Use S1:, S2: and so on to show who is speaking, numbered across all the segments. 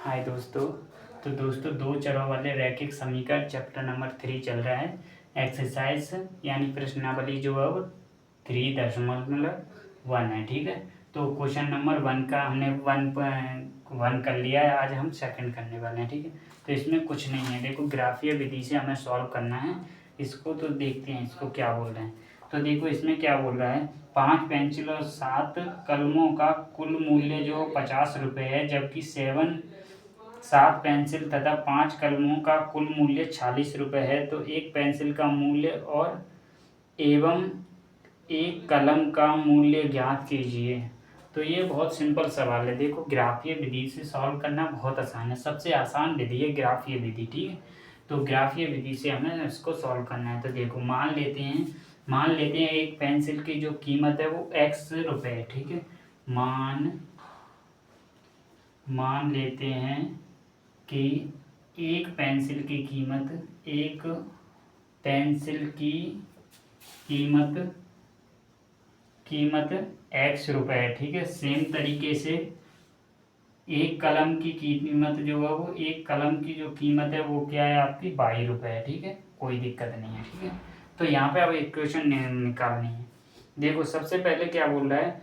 S1: हाय दोस्तों। तो दोस्तों, दो चरों वाले रैखिक समीकरण चैप्टर नंबर 3 चल रहा है। एक्सरसाइज यानी प्रश्नावली जो है वो 3.1 है। ठीक है। तो क्वेश्चन नंबर 1 का हमने वन कर लिया है। आज हम सेकंड करने वाले हैं। ठीक है। तो इसमें कुछ नहीं है। देखो, ग्राफीय विधि से हमें सॉल्व करना है इसको। तो देखते हैं इसको क्या बोल रहे हैं। तो देखो, इसमें क्या बोल रहा है, 5 पेंसिल और 7 कलमों का कुल मूल्य जो 50 रुपये है, जबकि 7 पेंसिल तथा 5 कलमों का कुल मूल्य 46 रुपये है। तो एक पेंसिल का मूल्य और एवं एक कलम का मूल्य ज्ञात कीजिए। तो ये बहुत सिंपल सवाल है। देखो, ग्राफीय विधि से सॉल्व करना बहुत आसान है। सबसे आसान विधि है ग्राफीय विधि। ठीक है। तो ग्राफीय विधि से हमें इसको सॉल्व करना है। तो देखो, मान लेते हैं एक पेंसिल की जो कीमत है वो x रुपये है। ठीक है। मान लेते हैं कि एक पेंसिल की कीमत x रुपये है। ठीक है। सेम तरीके से एक कलम की कीमत जो है वो एक कलम की जो कीमत है वो क्या है आपकी 22 रुपये है। ठीक है। कोई दिक्कत नहीं है। ठीक है। तो यहाँ पे अब इक्वेशन निकालनी है। देखो, सबसे पहले क्या बोल रहा है,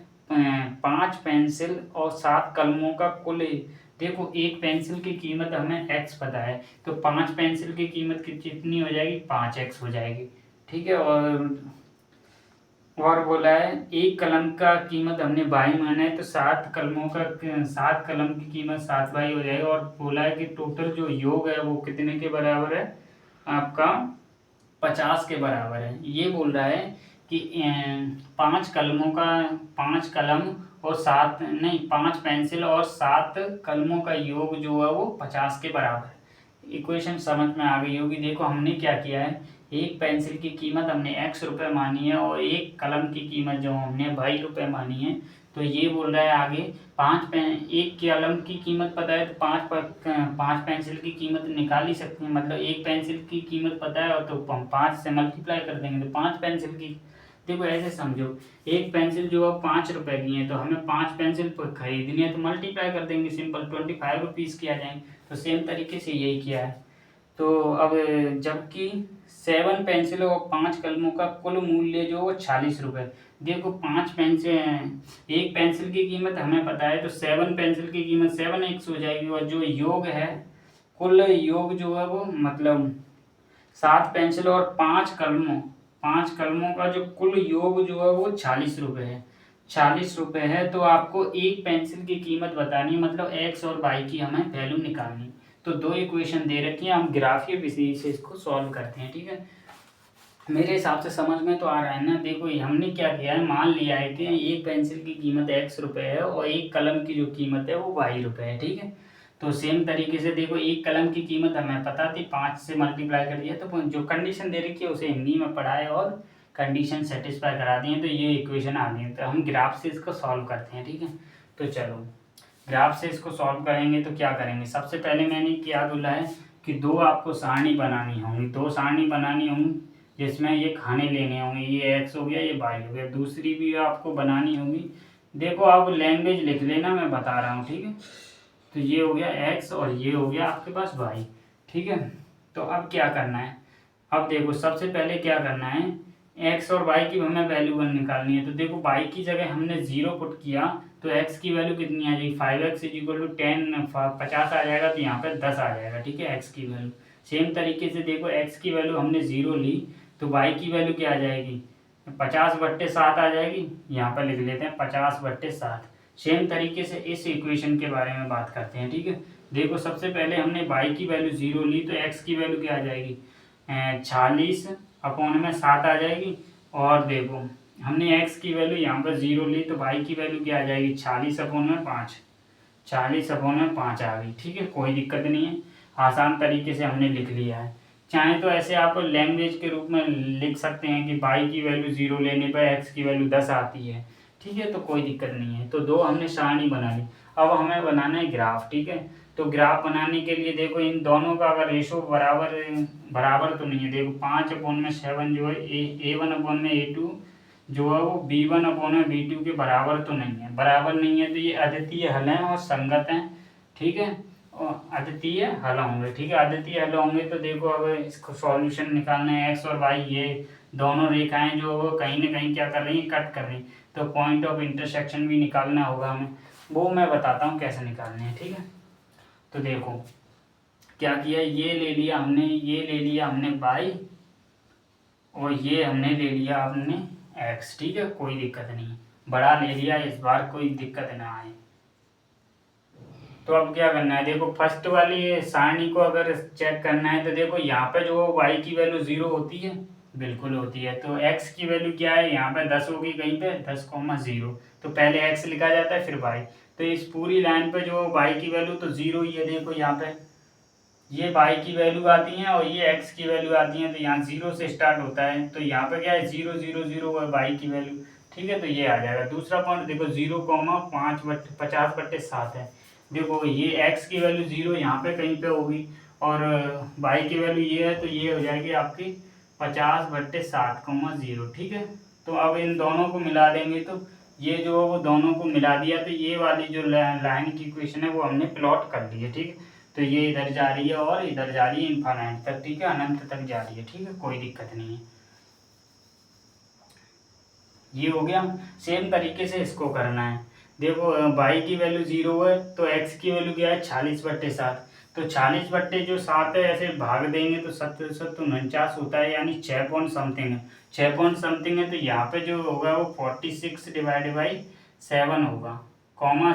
S1: 5 पेंसिल और 7 कलमों का कुल। देखो, एक पेंसिल की कीमत हमें x पता है, तो 5 पेंसिल की कीमत कितनी हो जाएगी, 5x हो जाएगी। ठीक है। और बोला है एक कलम का कीमत हमने बाई माना है, तो 7 कलम की कीमत 7 बाई हो जाएगी। और बोला है कि टोटल जो योग है वो कितने के बराबर है आपका, 50 के बराबर है। ये बोल रहा है कि 5 कलम और 5 पेंसिल और 7 कलमों का योग जो है वो 50 के बराबर है। इक्वेशन समझ में आ गई होगी। देखो, हमने क्या किया है, एक पेंसिल की कीमत हमने x रुपये मानी है और एक कलम की कीमत जो हमने 22 रुपये मानी है। तो ये बोल रहा है आगे, एक कलम की कीमत पता है तो पाँच पेंसिल की कीमत निकाल ही सकते हैं। मतलब एक पेंसिल की कीमत पता है और तो हम 5 से मल्टीप्लाई कर देंगे तो 5 पेंसिल की। देखो, ऐसे समझो, एक पेंसिल जो है 5 रुपये की है, तो हमें 5 पेंसिल खरीदनी है तो मल्टीप्लाई कर देंगे, सिंपल 25 रुपीज़ की आ जाएंगे। तो सेम तरीके से यही किया है। तो अब जबकि 7 पेंसिल और 5 कलमों का कुल मूल्य जो वो 46 रुपये। देखो, एक पेंसिल की कीमत हमें पता है, तो 7 पेंसिल की कीमत 7x हो जाएगी। और जो योग है, कुल योग जो है वो मतलब 7 पेंसिल और 5 कलमों का जो कुल योग जो है वो 46 रुपये है। 40 रुपये है। तो आपको एक पेंसिल की कीमत बतानी है, मतलब x और y की हमें वैल्यू निकालनी। तो दो इक्वेशन दे रखी है, हम ग्राफीय विधि से इसको सॉल्व करते हैं। ठीक है। मेरे हिसाब से समझ में तो आ रहा है ना। देखो, हमने क्या किया है, मान लिया है कि एक पेंसिल की कीमत x रुपये है और एक कलम की जो कीमत है वो 22 रुपये है। ठीक है। तो सेम तरीके से देखो, एक कलम की कीमत हमें पता थी, 5 से मल्टीप्लाई कर दिया, तो जो कंडीशन दे रखी है उसे हिंदी में पढ़ाए और कंडीशन सेटिस्फाई करा दी है। तो ये इक्वेशन आ गई है। तो हम ग्राफ से इसको सॉल्व करते हैं। ठीक है। तो चलो, ग्राफ से इसको सॉल्व करेंगे तो क्या करेंगे, सबसे पहले मैंने क्या बोला है कि दो आपको सारणी बनानी होंगी, जिसमें ये खाने लेने होंगे, ये x हो गया, ये y हो गया। दूसरी भी आपको बनानी होगी। देखो, आप लैंग्वेज लिख लेना, मैं बता रहा हूँ। ठीक है। तो ये हो गया x और ये हो गया आपके पास y। ठीक है। तो अब क्या करना है, अब देखो, सबसे पहले क्या करना है, x और y की हमें वैल्यू निकालनी है। तो देखो, y की जगह हमने 0 पुट किया तो x की वैल्यू कितनी आ जाएगी, 5x इक्वल टू 50 आ जाएगा। तो यहाँ पे 10 आ जाएगा। ठीक है, x की वैल्यू। सेम तरीके से देखो, x की वैल्यू हमने 0 ली तो y की वैल्यू क्या आ जाएगी, 50/7 आ जाएगी। यहाँ पर लिख लेते हैं 50/7। सेम तरीके से इस इक्वेशन के बारे में बात करते हैं। ठीक है। देखो, सबसे पहले हमने y की वैल्यू 0 ली तो x की वैल्यू क्या आ जाएगी, 46/7 आ जाएगी। और देखो, हमने x की वैल्यू यहाँ पर 0 ली तो y की वैल्यू क्या आ जाएगी, 40/5 आ गई। ठीक है, कोई दिक्कत नहीं है, आसान तरीके से हमने लिख लिया है। चाहे तो ऐसे आप लैंग्वेज के रूप में लिख सकते हैं कि y की वैल्यू 0 लेने पर x की वैल्यू 10 आती है। ठीक है, तो कोई दिक्कत नहीं है। तो दो हमने सारणी बना ली। अब हमें बनाना है ग्राफ। ठीक है। तो ग्राफ बनाने के लिए देखो, इन दोनों का अगर रेशो बराबर तो नहीं है। देखो, 5/7 जो है A1/A2 जो है वो B1/B2 के बराबर तो नहीं है। बराबर नहीं है तो ये अद्वितीय हल हैं और संगत हैं। ठीक है। अद्वितीय हल होंगे। ठीक है, अद्वितीय हल होंगे तो देखो अब इसको सॉल्यूशन निकालना है। एक्स और वाई ये दोनों रेखाएं जो वो कहीं ना कहीं क्या कर रही हैं, कट कर रही, तो पॉइंट ऑफ इंटरसेक्शन भी निकालना होगा हमें, वो मैं बताता हूँ कैसे निकालने हैं। ठीक है, तो देखो क्या किया, ये ले लिया हमने, ये ले लिया हमने वाई और ये हमने ले लिया हमने एक्स। ठीक है, कोई दिक्कत नहीं, बड़ा ले लिया इस बार, कोई दिक्कत ना आए। तो अब क्या करना है, देखो फर्स्ट वाली सारणी को अगर चेक करना है तो देखो यहाँ पे जो y की वैल्यू 0 होती है, बिल्कुल होती है। तो x की वैल्यू क्या है, यहाँ पे 10 होगी, कहीं पे 10,0, तो पहले x लिखा जाता है फिर y। तो इस पूरी लाइन पे जो y की वैल्यू तो 0 ही है। देखो यहाँ पे ये y की वैल्यू आती है और ये x की वैल्यू आती है, तो यहाँ 0 से स्टार्ट होता है, तो यहाँ पे क्या है 0 0 0 y की वैल्यू। ठीक है, तो ये आ जाएगा। दूसरा पॉइंट देखो 0,50/7 है। देखो ये x की वैल्यू 0 यहाँ पे कहीं पे होगी और y की वैल्यू ये है, तो ये हो जाएगी आपकी 50/7,0। ठीक है, तो अब इन दोनों को मिला देंगे, तो ये जो वो दोनों को मिला दिया, तो ये वाली जो लाइन की इक्वेशन है वो हमने प्लॉट कर ली है। ठीक है, तो ये इधर जा रही है और इधर जा रही है इन्फानाइट तक। ठीक है, अनंत तक जा रही है। ठीक है, कोई दिक्कत नहीं है। ये हो गया। सेम तरीके से इसको करना है। देखो y की वैल्यू 0 है तो x की वैल्यू क्या है 40/7, तो 40/7 है, ऐसे भाग देंगे तो 749 होता है, यानी 6 पॉइंट समथिंग है। 6 पॉइंट समथिंग है, तो यहाँ पे जो होगा वो 46/7 होगा,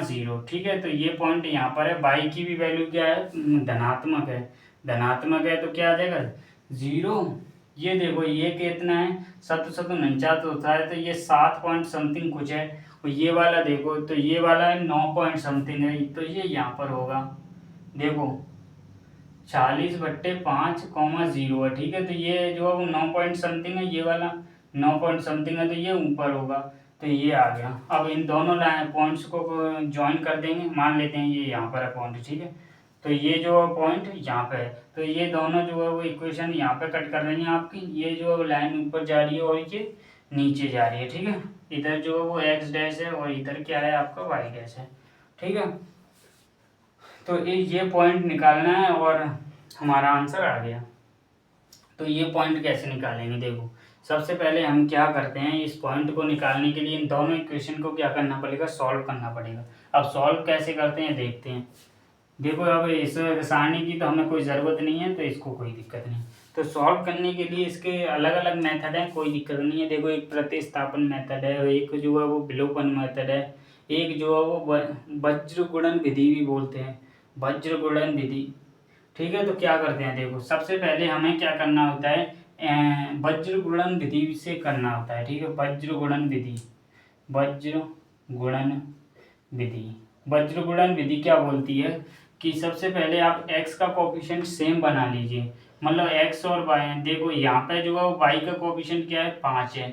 S1: (0). ठीक है, तो ये पॉइंट यहाँ पर है। y की भी वैल्यू क्या है, धनात्मक है। धनात्मक है तो क्या आ जाएगा 0। ये देखो ये कितना है 749 होता है, तो ये 7 पॉइंट समथिंग कुछ है। और ये वाला देखो तो ये वाला है 9 पॉइंट समथिंग है, तो ये यहाँ पर होगा। देखो 40/5,0 है। ठीक है, तो ये जो है वो 9 पॉइंट समथिंग है, ये वाला 9 पॉइंट समथिंग है, तो ये ऊपर होगा, तो ये आ गया। अब इन दोनों पॉइंट्स को ज्वाइन कर देंगे, मान लेते हैं ये यहाँ पर है पॉइंट। ठीक है, तो ये जो पॉइंट यहाँ पे है, तो ये दोनों जो है वो इक्वेशन यहाँ पे कट कर रही हैं आपकी। ये जो लाइन ऊपर जा रही है और ये नीचे जा रही है। ठीक है, इधर जो है वो एक्स डैश है और इधर क्या है आपका वाई डैश है। ठीक है, तो ये पॉइंट निकालना है और हमारा आंसर आ गया। तो ये पॉइंट कैसे निकालेंगे, देखो सबसे पहले हम क्या करते हैं, इस पॉइंट को निकालने के लिए इन दोनों इक्वेशन को क्या करना पड़ेगा, सॉल्व करना पड़ेगा। अब सॉल्व कैसे करते हैं देखते हैं। देखो अब इस सारणी की तो हमें कोई ज़रूरत नहीं है, तो इसको कोई दिक्कत नहीं। तो सॉल्व करने के लिए इसके अलग अलग मेथड हैं, कोई दिक्कत नहीं है। देखो एक प्रतिस्थापन मेथड है, एक जो है वो विलोपन मेथड है, एक जो है वो वज्र गुणन विधि भी बोलते हैं, वज्र गुणन विधि। ठीक है, तो क्या करते हैं, देखो सबसे पहले हमें क्या करना होता है, वज्र गुणन विधि से करना होता है। ठीक है, वज्र गुणन विधि, वज्र गुणन विधि। वज्र गुणन विधि क्या बोलती है कि सबसे पहले आप x का कोफिशिएंट सेम बना लीजिए, मतलब x और y। देखो यहाँ पे जो है y का कोफिशिएंट क्या है 5 है,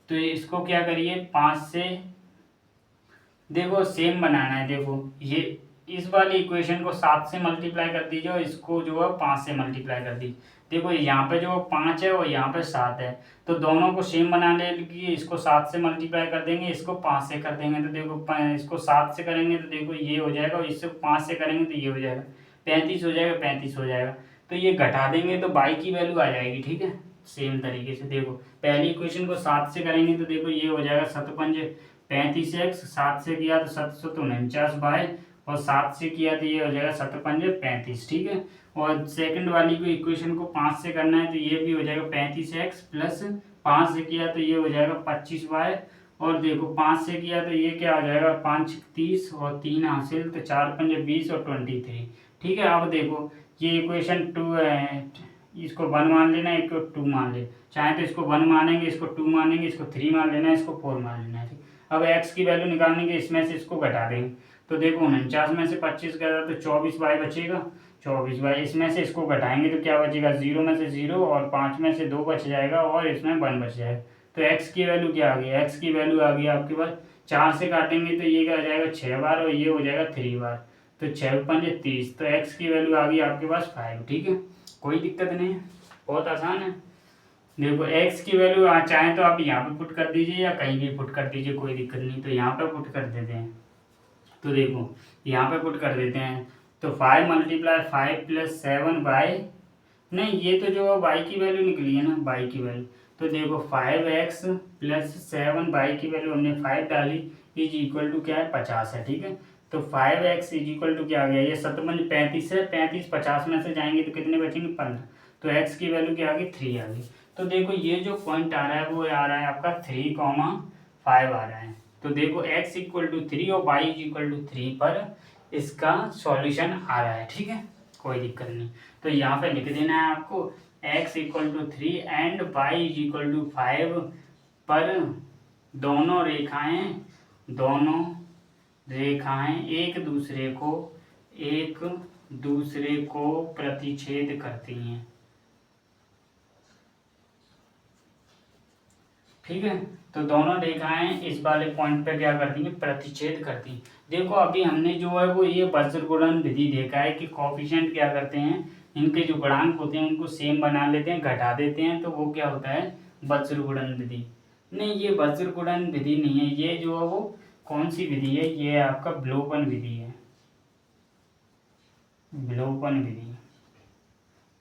S1: तो इसको क्या करिए 5 से देखो सेम बनाना है। देखो ये इस वाली इक्वेशन को 7 से मल्टीप्लाई कर दीजिए और इसको जो है 5 से मल्टीप्लाई कर दीजिए। देखो यहाँ पे जो 5 है और यहाँ पे 7 है, तो दोनों को सेम बनाने के लिए इसको 7 से मल्टीप्लाई कर देंगे, इसको 5 से कर देंगे। तो देखो इसको 7 से करेंगे तो देखो ये हो जाएगा, और इससे 5 से करेंगे तो ये हो जाएगा, 35 हो जाएगा, 35 हो जाएगा। तो ये घटा देंगे तो y की वैल्यू आ जाएगी। ठीक है, सेम तरीके से देखो पहली इक्वेशन को 7 से करेंगे तो देखो ये हो जाएगा 7×5 = 35x, 7 से किया तो 749 और 7 से किया तो ये हो जाएगा 7×5 = 35। ठीक है, और सेकंड वाली को इक्वेशन को 5 से करना है तो ये भी हो जाएगा 35x प्लस 5 से किया तो ये हो जाएगा 25y, और देखो 5 से किया तो ये क्या हो जाएगा 5 30 और 3 हासिल, तो 4×5 = 20 और 23। ठीक है, अब देखो ये इक्वेशन 2 है, इसको 1 मान लेना, इसको 2 मान ले, चाहे तो इसको 1 मानेंगे, इसको 2 मानेंगे, इसको 3 मान लेना, इसको 4 मान लेना है। ठीक, अब x की वैल्यू निकालने के इसमें से इसको घटा देंगे, तो देखो 49 में से 25 गया तो 24y बचेगा, 24y। इसमें से इसको घटाएंगे तो क्या बचेगा, 0 में से 0 और 5 में से 2 बच जाएगा और इसमें 1 बच जाएगा। तो x की वैल्यू क्या आ गई, x की वैल्यू आ गई आपके पास 4 से काटेंगे तो ये क्या आ जाएगा 6 बार और ये हो जाएगा 3 बार, तो 6×5 = 30, तो x की वैल्यू आ गई आपके पास 5। ठीक है, कोई दिक्कत नहीं है, बहुत आसान है। देखो x की वैल्यू चाहे तो आप यहाँ पे पुट कर दीजिए या कहीं भी पुट कर दीजिए, कोई दिक्कत नहीं। तो यहाँ पे पुट कर देते हैं, तो देखो यहाँ पे पुट कर देते हैं तो 5 × 5 + 7 बाई, नहीं ये तो जो y की वैल्यू निकली है ना, y की वैल्यू, तो देखो 5x + 7 y की वैल्यू हमने 5 डाली, इज इक्वल टू क्या है 50 है, ठीक है। तो 5x इज इक्वल टू क्या आ गया, ये 7 × 35 है, 35 50 में से जाएंगे तो कितने बचेंगे 15, तो x की वैल्यू क्या आ गई 3 आ गई। तो देखो ये जो पॉइंट आ रहा है वो आ रहा है आपका 3,5 आ रहा है। तो देखो x इक्वल टू 3 और y इज इक्वल टू 3 पर इसका सॉल्यूशन आ रहा है, ठीक है, कोई दिक्कत नहीं। तो यहाँ पे लिख देना है आपको x equal to 3 and y is equal to 5 पर दोनों रेखाएं एक दूसरे को प्रतिच्छेद करती हैं, ठीक है। तो दोनों रेखाएं इस वाले पॉइंट पे क्या करती हैं, प्रतिच्छेद करती हैं। देखो अभी हमने जो है वो ये वज्र गुणन विधि देखा है कि कोफिशिएंट क्या करते हैं, इनके जो गुणांक होते हैं उनको सेम बना लेते हैं, घटा देते हैं, तो वो क्या होता है वज्र गुणन विधि। नहीं ये वज्र गुणन विधि नहीं है, ये जो है वो कौन सी विधि है, ये आपका विलोपन विधि है, विलोपन विधि।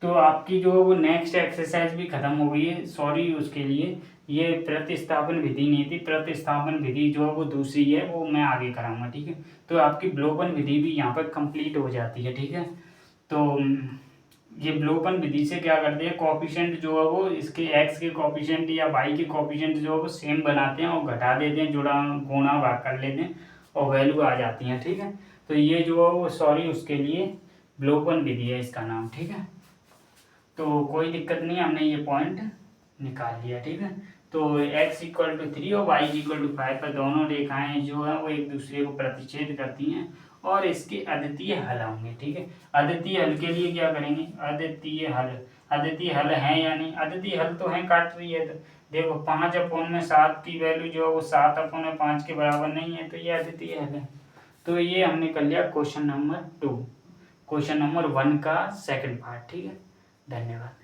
S1: तो आपकी जो वो नेक्स्ट एक्सरसाइज भी खत्म हो गई है, सॉरी उसके लिए। ये प्रतिस्थापन विधि नहीं थी, प्रतिस्थापन विधि जो है वो दूसरी है, वो मैं आगे कराऊंगा, ठीक है। तो आपकी विलोपन विधि भी यहाँ पर कंप्लीट हो जाती है, ठीक है। तो ये विलोपन विधि से क्या करते हैं, कोफिशिएंट जो है वो इसके x के कोफिशिएंट या y के कोफिशिएंट जो है वो सेम बनाते हैं और घटा देते हैं, जुड़ा गुणा भाग कर लेते हैं और वैल्यू आ जाती है, ठीक है। तो ये जो है वो सॉरी उसके लिए विलोपन विधि है इसका नाम, ठीक है। तो कोई दिक्कत नहीं, हमने ये पॉइंट निकाल लिया, ठीक है। तो x इक्वल टू 3 और y इक्वल टू 5 पर दोनों रेखाएं जो है वो एक दूसरे को प्रतिच्छेद करती हैं और इसके अद्वितीय हल होंगे, ठीक है। अद्वितीय हल के लिए क्या करेंगे, अद्वितीय हल है या नहीं, अद्वितीय हल तो है, काट रही है, तो देखो 5/7 की वैल्यू जो है वो 7/5 के बराबर नहीं है, तो ये अद्वितीय हल है। तो ये हमने कर लिया क्वेश्चन नंबर 2, क्वेश्चन नंबर 1 का सेकंड पार्ट, ठीक है। धन्यवाद।